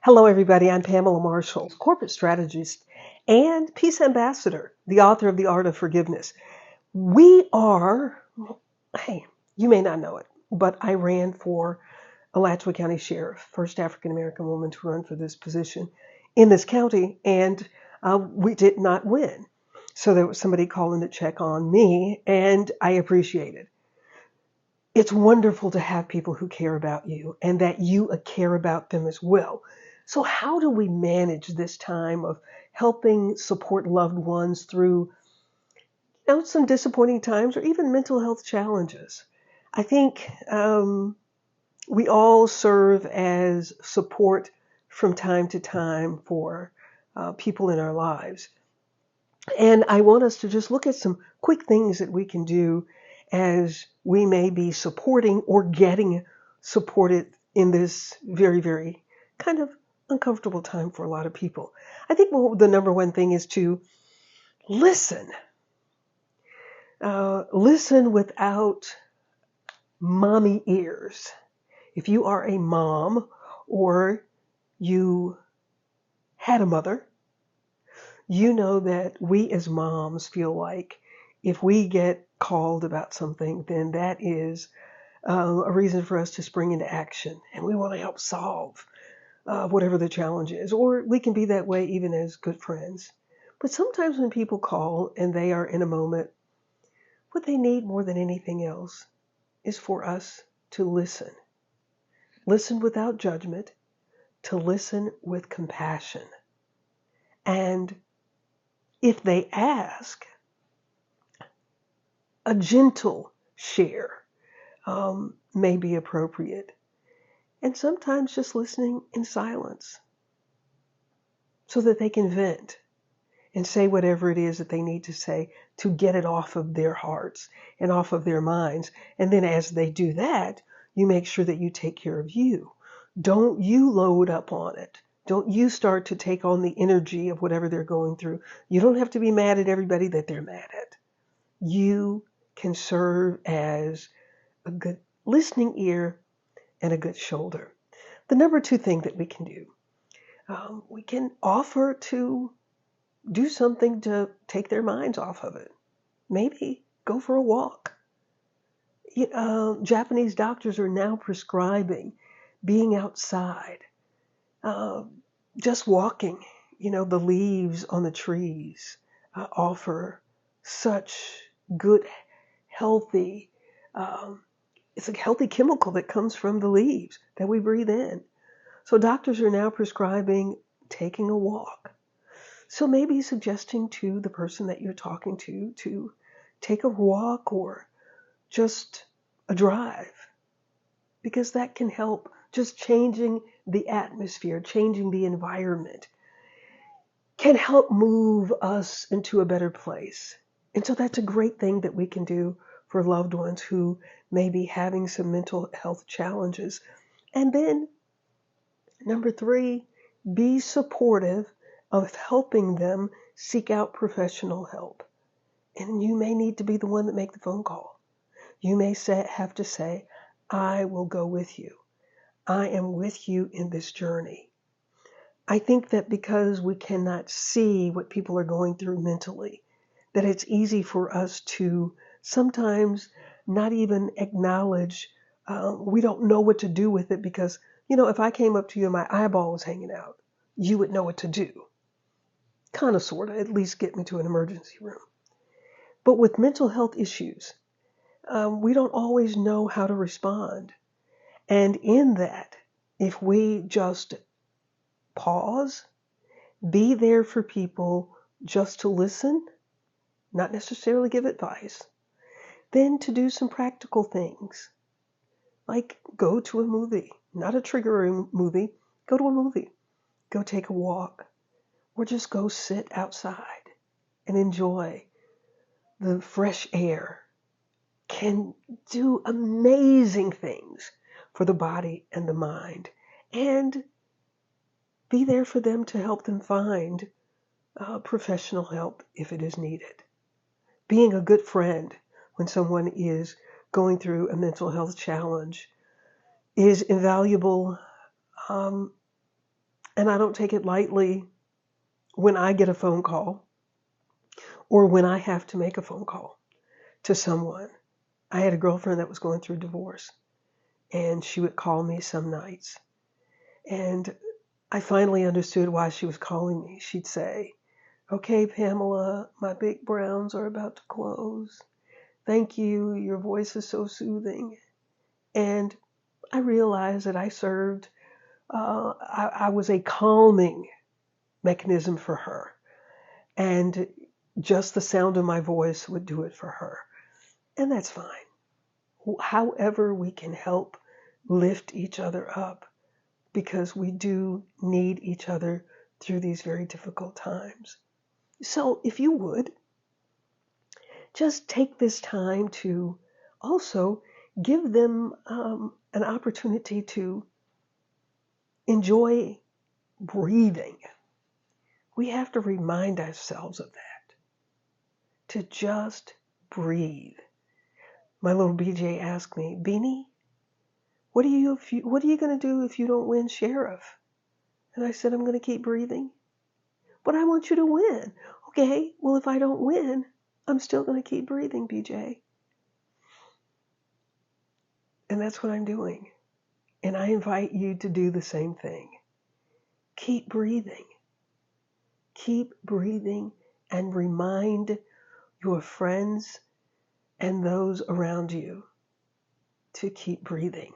Hello, everybody. I'm Pamela Marshall, corporate strategist and peace ambassador, the author of The Art of Forgiveness. We are, hey, you may not know it, but I ran for Alachua County Sheriff, first African American woman to run for this position in this county, and we did not win. So there was somebody calling to check on me, and I appreciate it. It's wonderful to have people who care about you and that you care about them as well. So, how do we manage this time of helping support loved ones through some disappointing times or even mental health challenges? I think we all serve as support from time to time for people in our lives. And I want us to just look at some quick things that we can do as we may be supporting or getting supported in this very, very kind of uncomfortable time for a lot of people. I think the number one thing is to listen. Listen without mommy ears. If you are a mom or you had a mother, you know that we as moms feel like if we get called about something, then that is a reason for us to spring into action. And we want to help solve whatever the challenge is. Or we can be that way even as good friends. But sometimes when people call and they are in a moment, what they need more than anything else is for us to listen. Listen without judgment, to listen with compassion. And if they ask, a gentle share may be appropriate. And sometimes just listening in silence so that they can vent and say whatever it is that they need to say to get it off of their hearts and off of their minds. And then as they do that, you make sure that you take care of you. Don't you load up on it. Don't you start to take on the energy of whatever they're going through. You don't have to be mad at everybody that they're mad at. You can serve as a good listening ear and a good shoulder. The number two thing that we can do, we can offer to do something to take their minds off of it. Maybe go for a walk. Japanese doctors are now prescribing being outside, uh, just walking. The leaves on the trees offer such good, healthy, um, it's a healthy chemical that comes from the leaves that we breathe in. So doctors are now prescribing taking a walk. So maybe suggesting to the person that you're talking to take a walk or just a drive, because that can help just changing the atmosphere, changing the environment, can help move us into a better place. And so that's a great thing that we can do for loved ones who may be having some mental health challenges. And then, number three, be supportive of helping them seek out professional help. And you may need to be the one that make the phone call. You may have to say, I will go with you. I am with you in this journey. I think that because we cannot see what people are going through mentally, that it's easy for us to sometimes not even acknowledge, we don't know what to do with it because, if I came up to you and my eyeball was hanging out, you would know what to do. Kind of, sort of, at least get me to an emergency room. But with mental health issues, we don't always know how to respond. And in that, if we just pause, be there for people just to listen, not necessarily give advice, then to do some practical things, like go to a movie, not a triggering movie, go to a movie, go take a walk, or just go sit outside and enjoy the fresh air, can do amazing things for the body and the mind, and be there for them to help them find professional help if it is needed. Being a good friend when someone is going through a mental health challenge is invaluable And I don't take it lightly when I get a phone call or when I have to make a phone call to someone. I had a girlfriend that was going through divorce, and she would call me some nights. And I finally understood why she was calling me. She'd say, "Okay, Pamela, my big browns are about to close. Thank you. Your voice is so soothing." And I realized that I was a calming mechanism for her. And just the sound of my voice would do it for her. And that's fine. However, we can help lift each other up, because we do need each other through these very difficult times. So if you would, just take this time to also give them an opportunity to enjoy breathing. We have to remind ourselves of that, to just breathe. My little BJ asked me, "Beanie, what are you going to do if you don't win sheriff?" And I said, "I'm going to keep breathing." "But I want you to win." "Okay, well, if I don't win, I'm still going to keep breathing, BJ." And that's what I'm doing. And I invite you to do the same thing. Keep breathing. Keep breathing, and remind your friends and those around you to keep breathing.